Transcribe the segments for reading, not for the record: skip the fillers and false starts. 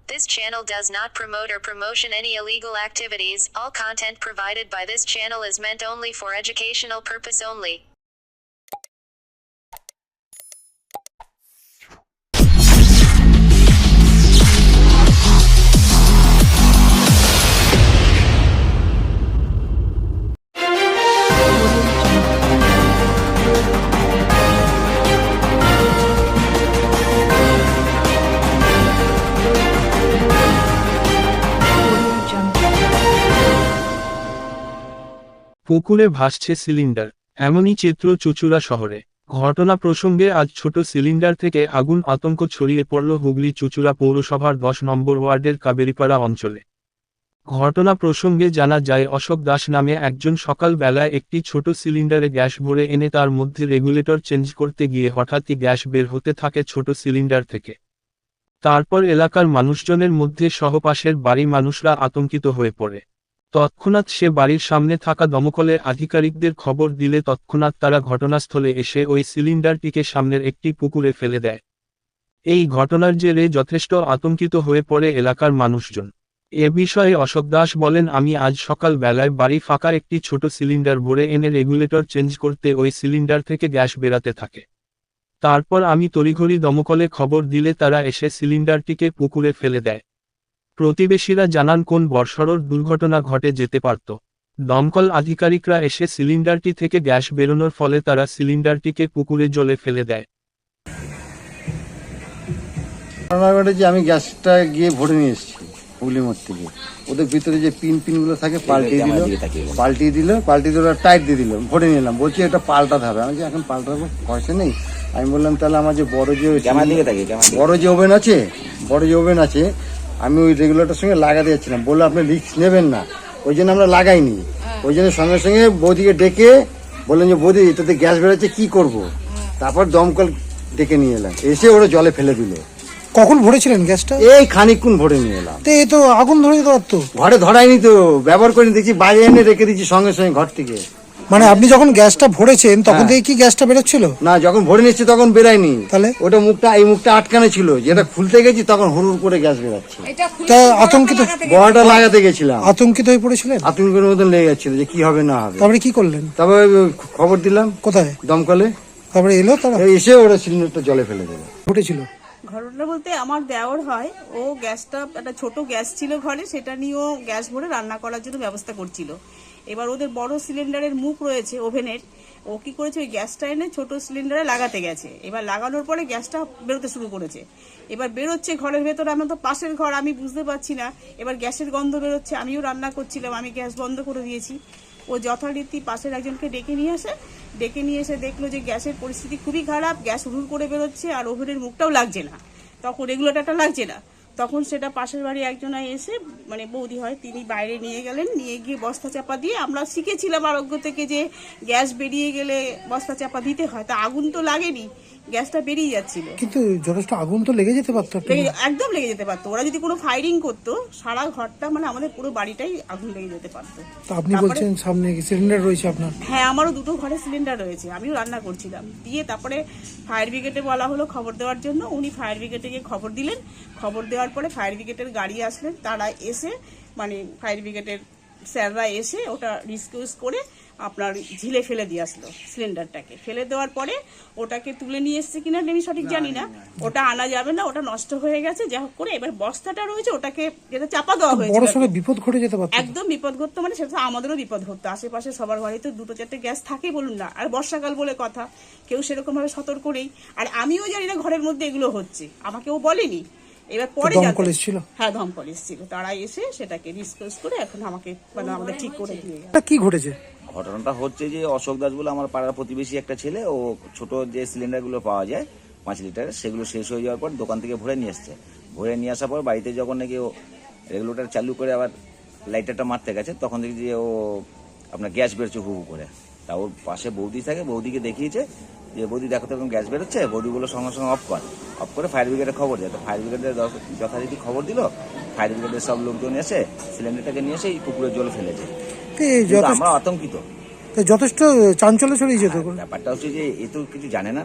This channel does not promote or promotion any illegal activities. All content provided by this channel is meant only for educational purpose only. পুকুরে ভাসছে cylinder, এমনই চিত্র চুঁচুড়া শহরে। ঘটনা প্রসঙ্গে আজ ছোট সিলিন্ডার থেকে আগুন আতঙ্ক ছড়িয়ে পড়ল হুগলি চুঁচুড়া পৌরসভার 10 নম্বর ওয়ার্ডের কাবেরীপাড়া অঞ্চলে। ঘটনা প্রসঙ্গে জানা যায় অশোক দাস নামে একজন সকাল বেলায় একটি ছোট সিলিন্ডারে গ্যাস ভরে এনে তার মধ্যে রেগুলেটর চেঞ্জ করতে গিয়ে হঠাৎই গ্যাস বের হতে থাকে ছোট সিলিন্ডার থেকে। তারপর এলাকার মানুষজনের মধ্যে সহ পাশের বাড়ির মানুষরা আতঙ্কিত হয়ে পড়ে। তৎক্ষণাৎ সে বাড়ির সামনে থাকা দমকলের আধিকারিকদের খবর দিলে তৎক্ষণাৎ তারা ঘটনাস্থলে এসে ওই সিলিন্ডারটিকে সামনের একটি পুকুরে ফেলে দেয়। এই ঘটনার জেরে যথেষ্ট আতঙ্কিত হয়ে পড়ে এলাকার মানুষজন। এ বিষয়ে অশোক দাস বলেন, আমি আজ সকাল বেলায় বাড়ি ফাঁকা একটি ছোট সিলিন্ডার ভরে এনে রেগুলেটর চেঞ্জ করতে ওই সিলিন্ডার থেকে গ্যাস বেরাতে থাকে। তারপর আমি তড়িঘড়ি দমকলে খবর দিলে তারা এসে সিলিন্ডারটিকে পুকুরে ফেলে দেয়। প্রতিবেশীরা জানান কোন বর্ষার দুর্ঘটনা ঘটে যেতে পারত। দমকল আধিকারিকরা এসে সিলিন্ডারটি থেকে গ্যাস বেরোনোর ফলে তারা সিলিন্ডারটিকে পুকুরে জলে ফেলে দেয়। যে আমি গ্যাসটা গিয়ে ভরে নিয়ে এসেছি হুগলি মোড় থেকে। ওদের ভিতরে যে পিনগুলো থাকে পাল্টিয়ে দিল টাইট দিয়ে দিল, ভরে নিলাম। বলছি এটা পাল্টাতে হবে। আমি যে এখন পাল্টাবো, পয়সা নেই। আমি বললাম তাহলে আমার যে বড় যে ওভেন আছে আমি ওই রেগুলেটর সঙ্গে লাগাতে যাচ্ছিলাম। বললো আপনি রিস্ক নেবেন না, ওই জন্য আমরা লাগাইনি। ওই জন্য সঙ্গে সঙ্গে বৌদিকে ডেকে বললেন যে বৌদি এটাতে গ্যাস বেরোচ্ছে কি করব। তারপর দমকল ডেকে নিয়ে এলাম, এসে ওরা জলে ফেলে দিল। কখন ভরেছিলেন গ্যাসটা? এই খানিকক্ষণ ভরে নিয়ে এলাম। তো এই তো আগুন ধরে যেতে পারতো। ঘরে ধরাইনি তো, ব্যবহার করিনি, দেখছি বাইরে এনে রেখে দিচ্ছি সঙ্গে সঙ্গে ঘর থেকে। মানে আপনি যখন গ্যাসটা ভরেছেন তখন থেকে কি গ্যাসটা বেরোচ্ছিল? না, যখন ভরে নিচ্ছি তখন বেরায়নি। তাহলে ওটা এই মুখটা আটকানো ছিল, যেটা খুলতে গেছি তখন হুড় করে গ্যাস বেরাচ্ছে। তা আতঙ্কিত, বড়টা লাগাতে গেছিলাম, আতঙ্কিত হয়ে পড়েছিলেন? আতঙ্কের মতন লেগে যাচ্ছিল যে কি হবে না হবে। তারপরে কি করলেন? তারপরে খবর দিলাম। কোথায়? দমকলে। তারপরে এলো তারা, এসে ওরা সিলিন্ডারটা জলে ফেলে দিল। ঘটেছিল ঘটনা বলতে আমার দেওর হয়, ও গ্যাসটা একটা ছোট গ্যাস ছিল ঘরে, সেটা নিয়ে ও গ্যাস ভরে রান্না করার জন্য ব্যবস্থা করছিল। এবার ওদের বড় সিলিন্ডারের মুখ রয়েছে ওভেনের, ও কি করেছে ওই গ্যাসটা এনে ছোট সিলিন্ডারে লাগাতে গেছে। এবার লাগানোর পরে গ্যাসটা বেরোতে শুরু করেছে। এবার বেরোচ্ছে ঘরের ভেতরে, আমার তো পাশের ঘর, আমি বুঝতে পারছি না। এবার গ্যাসের গন্ধ বেরোচ্ছে, আমিও রান্না করছিলাম, আমি গ্যাস বন্ধ করে দিয়েছি। ও যথারীতি পাশের একজনকে ডেকে নিয়ে এসে দেখলো যে গ্যাসের পরিস্থিতি খুবই খারাপ, গ্যাস হুড় করে বেরোচ্ছে আর ওভেনের মুখটাও লাগছে না, তখন রেগুলেটরটা লাগছে না। তখন সেটা পাশের বাড়ি একজনায় এসে, মানে বৌদি হয়, তিনি বাইরে নিয়ে গেলেন, নিয়ে গিয়ে বস্তা চাপা দিয়ে, আমরা শিখেছিলাম আরোগ্য থেকে যে গ্যাস বেরিয়ে গেলে বস্তা চাপা দিতে হয়, তা আগুন তো লাগেনি, গ্যাসটা বেরিয়ে যাচ্ছিল। কিন্তু যথেষ্ট আগুন তো লেগে যেতে পারতো, একদম লেগে যেতে পারতো। ওরা যদি কোনো ফায়ারিং করতো, সারা ঘরটা মানে আমাদের পুরো বাড়িটাই আগুন লেগে যেতে পারতো। তো আপনি বলছেন সামনে সিলিন্ডার রয়েছে আপনার? হ্যাঁ, আমারও দুটো ঘরে সিলিন্ডার রয়েছে, আমিও রান্না করছিলাম। দিয়ে তারপরে ফায়ার ব্রিগেডে বলা হলো খবর দেওয়ার জন্য। উনি ফায়ার ব্রিগেডে গিয়ে খবর দিলেন। খবর দেওয়ার পরে ফায়ার ব্রিগেডের গাড়ি আসলেন, তারা এসে, মানে ফায়ার ব্রিগেডের স্যাররা এসে ওটা রিসকিউজ করে আপনার ঝিলে ফেলে দিয়ে আসলো। সিলিন্ডারটাকে ফেলে দেওয়ার পরে ওটাকে তুলে নিয়ে এসছে কিনা আমি সঠিক জানি না, ওটা আনা যাবে না, ওটা নষ্ট হয়ে গেছে। যা হোক করে এবার বস্তাটা রয়েছে, ওটাকে যেটা চাপা দেওয়া হয়েছে, বড় সড়ো বিপদ ঘটে যেতে পারতো। একদম বিপদ ঘটতো, মানে সেটা আমাদেরও বিপদ হতো। আশেপাশে সবার ঘরে তো দুটো চারটে গ্যাস থাকেই বলুন না, আর বর্ষাকাল বলে কথা, কেউ সেরকম ভাবে সতর্ক নেই। আর আমিও জানি না ঘরের মধ্যে এগুলো হচ্ছে, আমাকেও বলেনি। এবার পরে দমকল এসেছিল? হ্যাঁ, দমকল এসেছিল, তারা এসে সেটাকে রিসকিউজ করে এখন আমাকে, মানে আমাদের ঠিক করে দিয়ে গেল। কি ঘটেছে? ঘটনাটা হচ্ছে যে অশোক দাস বলে আমার পাড়ার প্রতিবেশী একটা ছেলে, ও ছোট যে সিলিন্ডারগুলো পাওয়া যায় 5 লিটার, সেগুলো শেষ হয়ে যাওয়ার পর দোকান থেকে ভরে নিয়ে আসছে। ভরে নিয়ে আসার পর বাড়িতে যখন নাকি ও রেগুলেটর চালু করে আবার লাইটারটা মারতে গেছে, তখন দেখি যে ও আপনার গ্যাস বেরোচ্ছে হু করে। তা ওর পাশে বৌদি থাকে, বৌদিকে দেখিয়েছে যে বৌদি দেখো তো এরকম গ্যাস বেরোচ্ছে। বৌদি বলে সঙ্গে সঙ্গে অফ করে ফায়ার ব্রিগেডে খবর দেয়। তো ফায়ার ব্রিগেডের যথারীতি খবর দিল। ফায়ার ব্রিগেডের সব লোকজন এসে সিলিন্ডারটাকে নিয়ে এসে এই পুকুরে জল ফেলেছে। আমরা আতঙ্কিত, যথেষ্ট চাঞ্চল্য ছড়িয়ে যেত। ব্যাপারটা হচ্ছে যে এ তো কিছু জানে না।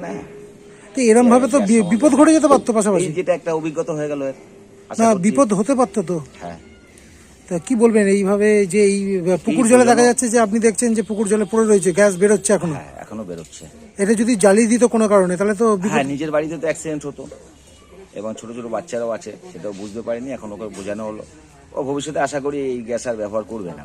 এরকম ভাবে তো বিপদ ঘটে যেতে পারতো পাশাপাশি। যেটা একটা অভিজ্ঞতা হয়ে গেল। আশা না করছি- বিপদ হতে পারতো তো। হ্যাঁ, তা কি বলবেন এইভাবে যে এই পুকুর জলে দেখা যাচ্ছে যে আপনি দেখছেন যে পুকুর জলে পড়ে রয়েছে, গ্যাস বেরোচ্ছে এখনো, হ্যাঁ, এখনো বেরোচ্ছে। এটা যদি জ্বালিয়ে দিত কোনো কারণে তাহলে তো বিপদ। হ্যাঁ, নিজের বাড়িতে তো অ্যাক্সিডেন্ট হতো এবং ছোট ছোট বাচ্চারাও আছে, সেটাও বুঝতে পারিনি, এখন ওকে বোঝানো হলো। ও ভবিষ্যতে আশা করি এই গ্যাস আর ব্যবহার করবে না।